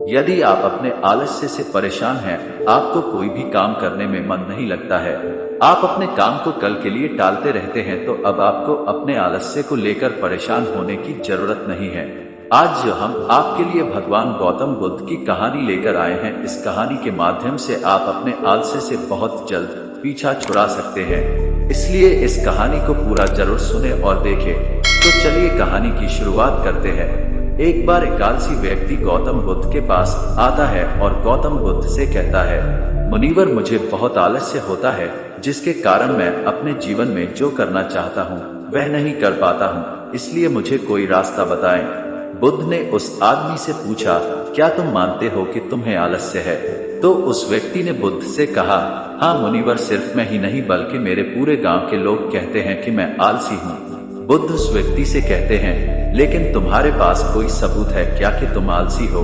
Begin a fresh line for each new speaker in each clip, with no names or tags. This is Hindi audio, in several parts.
यदि आप अपने आलस्य से परेशान हैं, आपको कोई भी काम करने में मन नहीं लगता है, आप अपने काम को कल के लिए टालते रहते हैं, तो अब आपको अपने आलस्य को लेकर परेशान होने की जरूरत नहीं है। आज जो हम आपके लिए भगवान गौतम बुद्ध की कहानी लेकर आए हैं, इस कहानी के माध्यम से आप अपने आलस्य से बहुत जल्द पीछा छुड़ा सकते हैं। इसलिए इस कहानी को पूरा जरूर सुने और देखें। तो चलिए कहानी की शुरुआत करते हैं। एक बार एक आलसी व्यक्ति गौतम बुद्ध के पास आता है और गौतम बुद्ध से कहता है, मुनिवर, मुझे बहुत आलस्य होता है, जिसके कारण मैं अपने जीवन में जो करना चाहता हूँ वह नहीं कर पाता हूँ, इसलिए मुझे कोई रास्ता बताएं। बुद्ध ने उस आदमी से पूछा, क्या तुम मानते हो कि तुम्हें आलस्य है? तो उस व्यक्ति ने बुद्ध से कहा, हाँ मुनिवर, सिर्फ मैं ही नहीं बल्कि मेरे पूरे गांव के लोग कहते हैं कि मैं आलसी हूँ। बुद्ध उस व्यक्ति से कहते हैं, लेकिन तुम्हारे पास कोई सबूत है क्या कि तुम आलसी हो?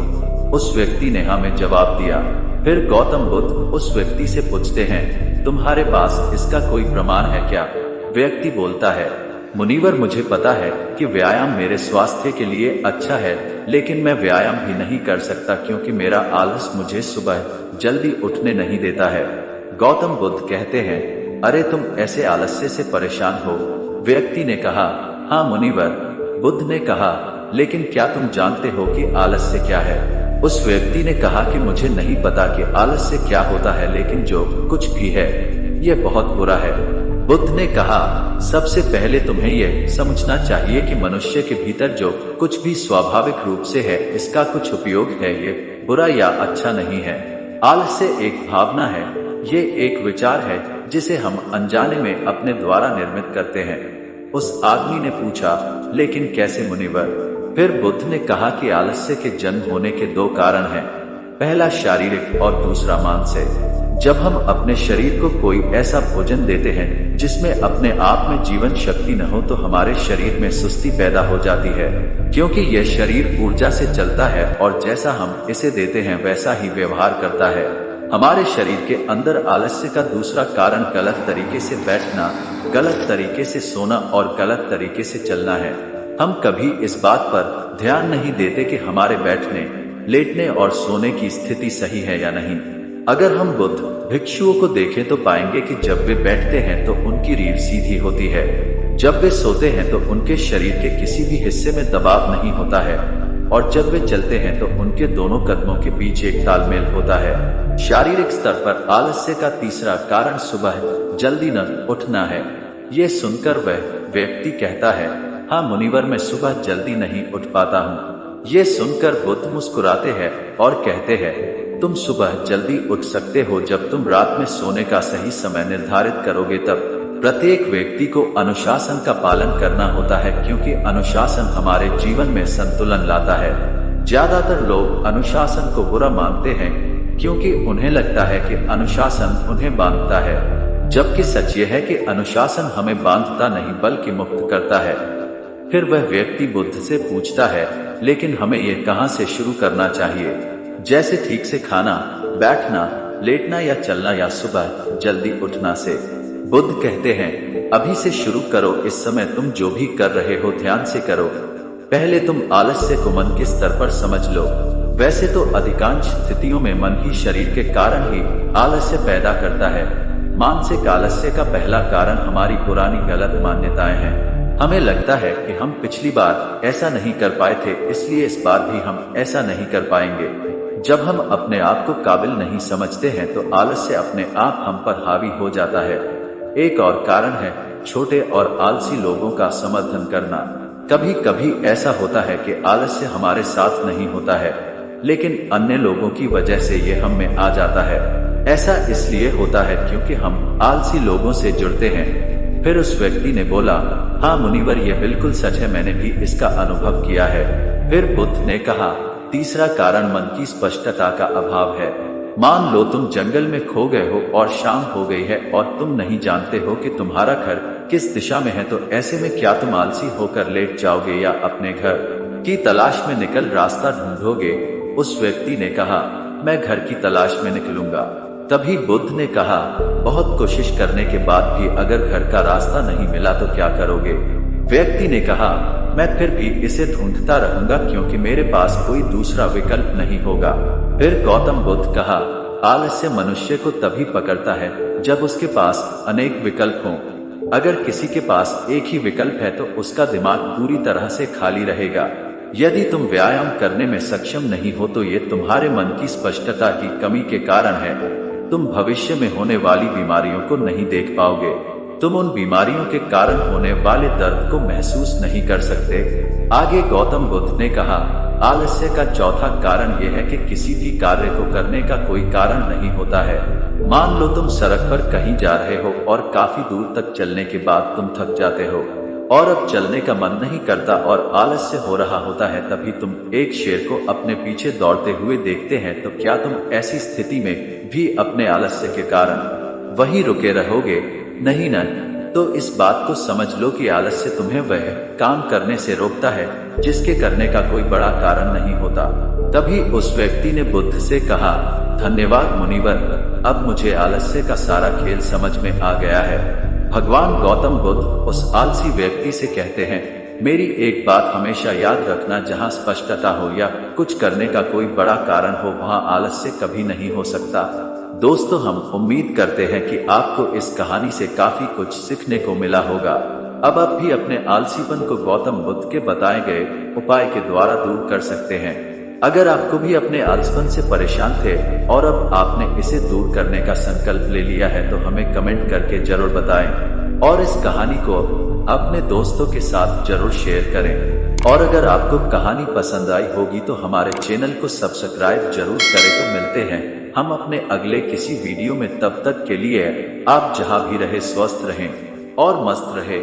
उस व्यक्ति ने हाँ में जवाब दिया। फिर गौतम बुद्ध उस व्यक्ति से पूछते हैं, तुम्हारे पास इसका कोई प्रमाण है क्या? व्यक्ति बोलता है, मुनिवर, मुझे पता है कि व्यायाम मेरे स्वास्थ्य के लिए अच्छा है, लेकिन मैं व्यायाम भी नहीं कर सकता क्योंकि मेरा आलस मुझे सुबह जल्दी उठने नहीं देता है। गौतम बुद्ध कहते हैं, अरे तुम ऐसे आलस्य से परेशान हो? व्यक्ति ने कहा, हाँ मुनिवर। बुद्ध ने कहा, लेकिन क्या तुम जानते हो कि आलस्य क्या है? उस व्यक्ति ने कहा कि मुझे नहीं पता कि आलस्य क्या होता है, लेकिन जो कुछ भी है यह बहुत बुरा है। बुद्ध ने कहा, सबसे पहले तुम्हें यह समझना चाहिए कि मनुष्य के भीतर जो कुछ भी स्वाभाविक रूप से है, इसका कुछ उपयोग है, ये बुरा या अच्छा नहीं है। आलस्य एक भावना है, ये एक विचार है जिसे हम अनजाने में अपने द्वारा निर्मित करते हैं। उस आदमी ने पूछा, लेकिन कैसे मुनिवर? फिर बुद्ध ने कहा कि आलस्य के जन्म होने के दो कारण हैं, पहला शारीरिक और दूसरा मानसिक। जब हम अपने शरीर को कोई ऐसा भोजन देते हैं जिसमें अपने आप में जीवन शक्ति न हो, तो हमारे शरीर में सुस्ती पैदा हो जाती है, क्योंकि यह शरीर ऊर्जा से चलता है और जैसा हम इसे देते हैं वैसा ही व्यवहार करता है। हमारे शरीर के अंदर आलस्य का दूसरा कारण गलत तरीके से बैठना, गलत तरीके से सोना और गलत तरीके से चलना है। हम कभी इस बात पर ध्यान नहीं देते कि हमारे बैठने, लेटने और सोने की स्थिति सही है या नहीं। अगर हम बुद्ध भिक्षुओं को देखें तो पाएंगे कि जब वे बैठते हैं तो उनकी रीढ़ सीधी होती है, जब वे सोते हैं तो उनके शरीर के किसी भी हिस्से में दबाव नहीं होता है, और जब वे चलते हैं तो उनके दोनों कदमों के बीच एक तालमेल होता है। शारीरिक स्तर पर आलस्य का तीसरा कारण सुबह जल्दी न उठना है। ये सुनकर वह व्यक्ति कहता है, हाँ मुनिवर, मैं सुबह जल्दी नहीं उठ पाता हूँ। ये सुनकर बुद्ध मुस्कुराते हैं और कहते हैं, तुम सुबह जल्दी उठ सकते हो जब तुम रात में सोने का सही समय निर्धारित करोगे तब। प्रत्येक व्यक्ति को अनुशासन का पालन करना होता है, क्योंकि अनुशासन हमारे जीवन में संतुलन लाता है। ज्यादातर लोग अनुशासन को बुरा मानते हैं क्योंकि उन्हें लगता है कि अनुशासन उन्हें बांधता है, जबकि सच यह है कि अनुशासन हमें बांधता नहीं बल्कि मुक्त करता है। फिर वह व्यक्ति बुद्ध से पूछता है, लेकिन हमें यह कहाँ से शुरू करना चाहिए, जैसे ठीक से खाना, बैठना, लेटना या चलना, या सुबह जल्दी उठना से? बुद्ध कहते हैं, अभी से शुरू करो। इस समय तुम जो भी कर रहे हो ध्यान से करो। पहले तुम आलस्य को मन के स्तर पर समझ लो। वैसे तो अधिकांश स्थितियों में मन ही शरीर के कारण ही आलस्य पैदा करता है। मानसिक आलस्य का पहला कारण हमारी पुरानी गलत मान्यताएं हैं। हमें लगता है कि हम पिछली बार ऐसा नहीं कर पाए थे, इसलिए इस बार भी हम ऐसा नहीं कर पाएंगे। जब हम अपने आप को काबिल नहीं समझते हैं तो आलस्य अपने आप हम पर हावी हो जाता है। एक और कारण है छोटे और आलसी लोगों का समर्थन करना। कभी कभी ऐसा होता है कि आलस्य हमारे साथ नहीं होता है, लेकिन अन्य लोगों की वजह से ये हम में आ जाता है। ऐसा इसलिए होता है क्योंकि हम आलसी लोगों से जुड़ते हैं। फिर उस व्यक्ति ने बोला, हाँ मुनिवर, यह बिल्कुल सच है, मैंने भी इसका अनुभव किया है। फिर बुद्ध ने कहा, तीसरा कारण मन की स्पष्टता का अभाव है। मान लो तुम जंगल में खो गए हो और शाम हो गई है और तुम नहीं जानते हो कि तुम्हारा घर किस दिशा में है, तो ऐसे में क्या तुम आलसी होकर लेट जाओगे या अपने घर की तलाश में निकल रास्ता ढूंढोगे? उस व्यक्ति ने कहा, मैं घर की तलाश में निकलूंगा। तभी बुद्ध ने कहा, बहुत कोशिश करने के बाद भी अगर घर का रास्ता नहीं मिला तो क्या करोगे? व्यक्ति ने कहा, मैं फिर भी इसे ढूंढता रहूंगा क्योंकि मेरे पास कोई दूसरा विकल्प नहीं होगा। फिर गौतम बुद्ध कहा, आलस्य मनुष्य को तभी पकड़ता है जब उसके पास अनेक विकल्प हों। अगर किसी के पास एक ही विकल्प है तो उसका दिमाग पूरी तरह से खाली रहेगा। यदि तुम व्यायाम करने में सक्षम नहीं हो तो ये तुम्हारे मन की स्पष्टता की कमी के कारण है। तुम भविष्य में होने वाली बीमारियों को नहीं देख पाओगे। तुम उन बीमारियों के कारण होने वाले दर्द को महसूस नहीं कर सकते। आगे गौतम बुद्ध ने कहा, आलस्य का चौथा कारण यह है कि किसी भी कार्य को करने का कोई कारण नहीं होता है। मान लो तुम सड़क पर कहीं जा रहे हो और काफी दूर तक चलने के बाद तुम थक जाते हो और अब चलने का मन नहीं करता और आलस्य हो रहा होता है। तभी तुम एक शेर को अपने पीछे दौड़ते हुए देखते हैं, तो क्या तुम ऐसी स्थिति में भी अपने आलस्य के कारण वहीं रुके रहोगे? नहीं ना। तो इस बात को समझ लो कि आलस्य तुम्हें वह काम करने से रोकता है जिसके करने का कोई बड़ा कारण नहीं होता। तभी उस व्यक्ति ने बुद्ध से कहा, धन्यवाद मुनिवर, अब मुझे आलस्य का सारा खेल समझ में आ गया है। भगवान गौतम बुद्ध उस आलसी व्यक्ति से कहते हैं, मेरी एक बात हमेशा याद रखना, जहाँ स्पष्टता हो या कुछ करने का कोई बड़ा कारण हो वहाँ आलस्य कभी नहीं हो सकता। दोस्तों, हम उम्मीद करते हैं कि आपको इस कहानी से काफी कुछ सीखने को मिला होगा। अब आप भी अपने आलसीपन को गौतम बुद्ध के बताए गए उपाय के द्वारा दूर कर सकते हैं। अगर आपको भी अपने आलसपन से परेशान थे और अब आपने इसे दूर करने का संकल्प ले लिया है तो हमें कमेंट करके जरूर बताएं और इस कहानी को अपने दोस्तों के साथ जरूर शेयर करें। और अगर आपको कहानी पसंद आई होगी तो हमारे चैनल को सब्सक्राइब जरूर करें। तो मिलते हैं हम अपने अगले किसी वीडियो में, तब तक के लिए आप जहां भी रहे स्वस्थ रहें और मस्त रहे।